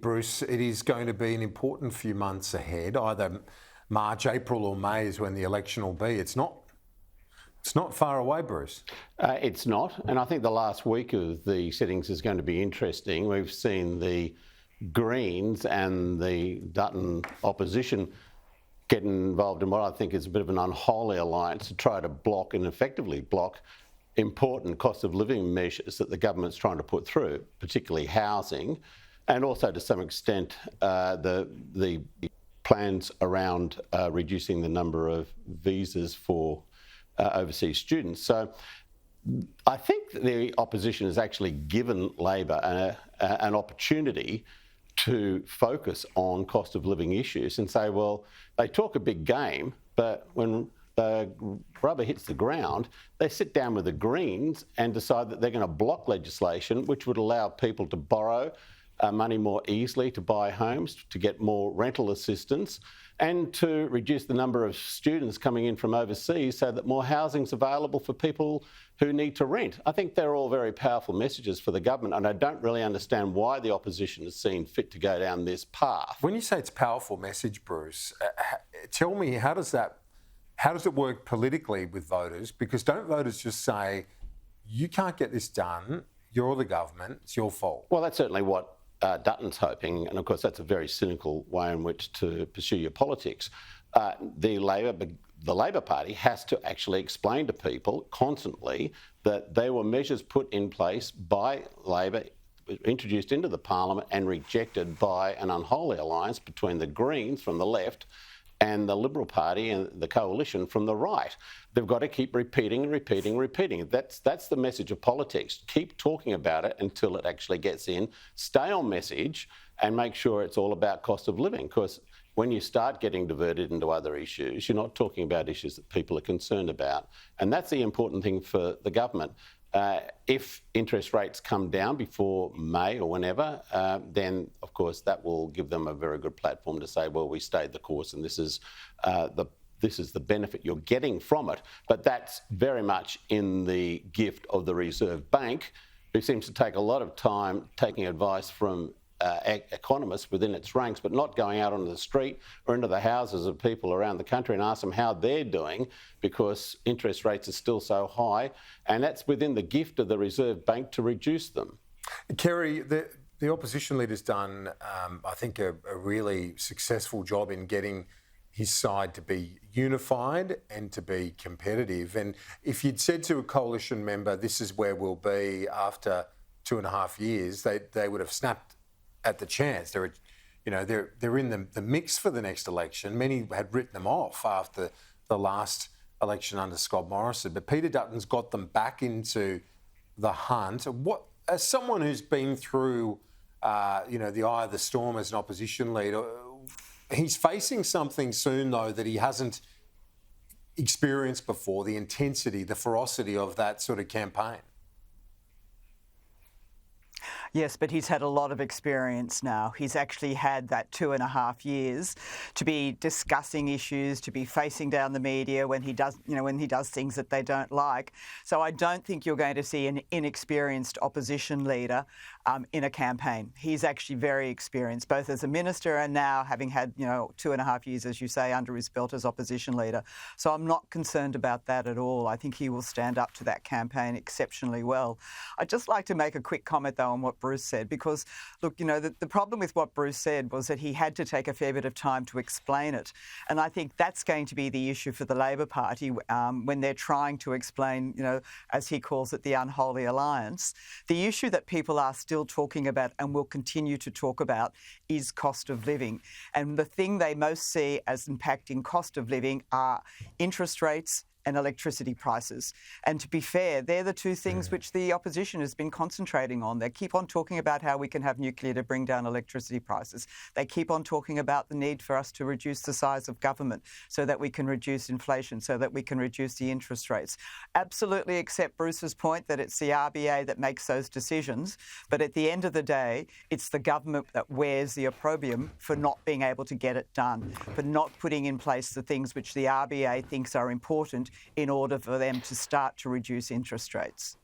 Bruce, it is going to be an important few months ahead. Either March, April or May is when the election will be. It's not far away, Bruce. It's not. And I think the last week of the sittings is going to be interesting. We've seen the Greens and the Dutton opposition get involved in what I think is a bit of an unholy alliance to try to block and effectively block important cost of living measures that the government's trying to put through, particularly housing, and also to some extent the plans around reducing the number of visas for overseas students. So I think the opposition has actually given Labor an opportunity to focus on cost of living issues and say, well, they talk a big game, but when the rubber hits the ground, they sit down with the Greens and decide that they're going to block legislation which would allow people to borrow money more easily to buy homes, to get more rental assistance, and to reduce the number of students coming in from overseas so that more housing's available for people who need to rent. I think they're all very powerful messages for the government, and I don't really understand why the opposition has seen fit to go down this path. When you say it's a powerful message, Bruce, tell me, how does it work politically with voters? Because don't voters just say, you can't get this done, you're the government, it's your fault? Well, that's certainly what Dutton's hoping, and of course that's a very cynical way in which to pursue your politics. The Labor Party has to actually explain to people constantly that there were measures put in place by Labor, introduced into the Parliament and rejected by an unholy alliance between the Greens from the left and the Liberal Party and the coalition from the right. They've got to keep repeating and repeating and repeating. That's the message of politics. Keep talking about it until it actually gets in. Stay on message and make sure it's all about cost of living, because when you start getting diverted into other issues, you're not talking about issues that people are concerned about. And that's the important thing for the government. If interest rates come down before May or whenever, then of course that will give them a very good platform to say, well, we stayed the course and this is the benefit you're getting from it. But that's very much in the gift of the Reserve Bank, who seems to take a lot of time taking advice from economists within its ranks, but not going out onto the street or into the houses of people around the country and ask them how they're doing, because interest rates are still so high, and that's within the gift of the Reserve Bank to reduce them. Kerry, the opposition leader's done, I think, a really successful job in getting his side to be unified and to be competitive. And if you'd said to a coalition member, this is where we'll be after 2.5 years, they would have snapped at the chance. They're in the mix for the next election. Many had written them off after the last election under Scott Morrison, but Peter Dutton's got them back into the hunt. What, as someone who's been through, the eye of the storm as an opposition leader, he's facing something soon though that he hasn't experienced before: the intensity, the ferocity of that sort of campaign. Yes, but he's had a lot of experience now. He's actually had that 2.5 years to be discussing issues, to be facing down the media when he does things that they don't like. So I don't think you're going to see an inexperienced opposition leader in a campaign. He's actually very experienced, both as a minister and now having had 2.5 years, as you say, under his belt as opposition leader. So I'm not concerned about that at all. I think he will stand up to that campaign exceptionally well. I'd just like to make a quick comment though on what Bruce said, because look, the problem with what Bruce said was that he had to take a fair bit of time to explain it. And I think that's going to be the issue for the Labor Party when they're trying to explain, as he calls it, the unholy alliance. The issue that people are still talking about and will continue to talk about is cost of living. And the thing they most see as impacting cost of living are interest rates and electricity prices. And to be fair, they're the two things which the opposition has been concentrating on. They keep on talking about how we can have nuclear to bring down electricity prices. They keep on talking about the need for us to reduce the size of government so that we can reduce inflation, so that we can reduce the interest rates. Absolutely accept Bruce's point that it's the RBA that makes those decisions, but at the end of the day, it's the government that wears the opprobrium for not being able to get it done, for not putting in place the things which the RBA thinks are important in order for them to start to reduce interest rates.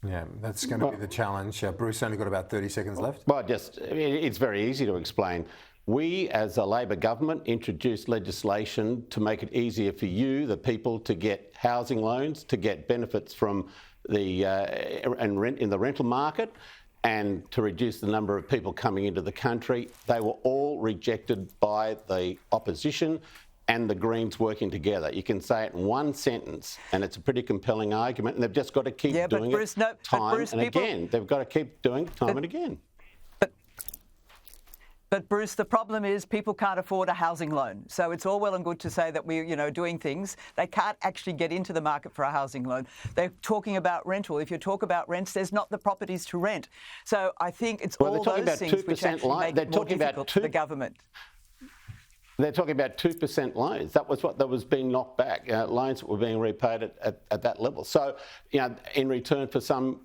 Yeah, that's going to be the challenge. Bruce, only got about 30 seconds left. Well, it's very easy to explain. We, as a Labor government, introduced legislation to make it easier for you, the people, to get housing loans, to get benefits from the and rent in the rental market, and to reduce the number of people coming into the country. They were all rejected by the opposition and the Greens working together. You can say it in one sentence, and it's a pretty compelling argument, and they've just got to keep doing it time and again. They've got to keep doing it time and again. But Bruce, the problem is people can't afford a housing loan. So it's all well and good to say that we're, doing things. They can't actually get into the market for a housing loan. They're talking about rental. If you talk about rents, there's not the properties to rent. So I think it's all those things which actually make it more difficult for the government. They're talking about 2% loans. That was what that was being knocked back. Loans that were being repaid at that level. So, in return for some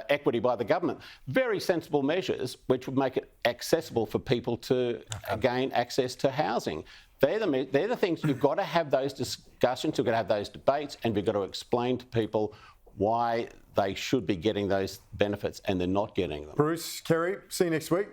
equity by the government. Very sensible measures which would make it accessible for people to gain access to housing. They're the things you've got to have those discussions, you've got to have those debates, and we've got to explain to people why they should be getting those benefits and they're not getting them. Bruce, Kerry, see you next week.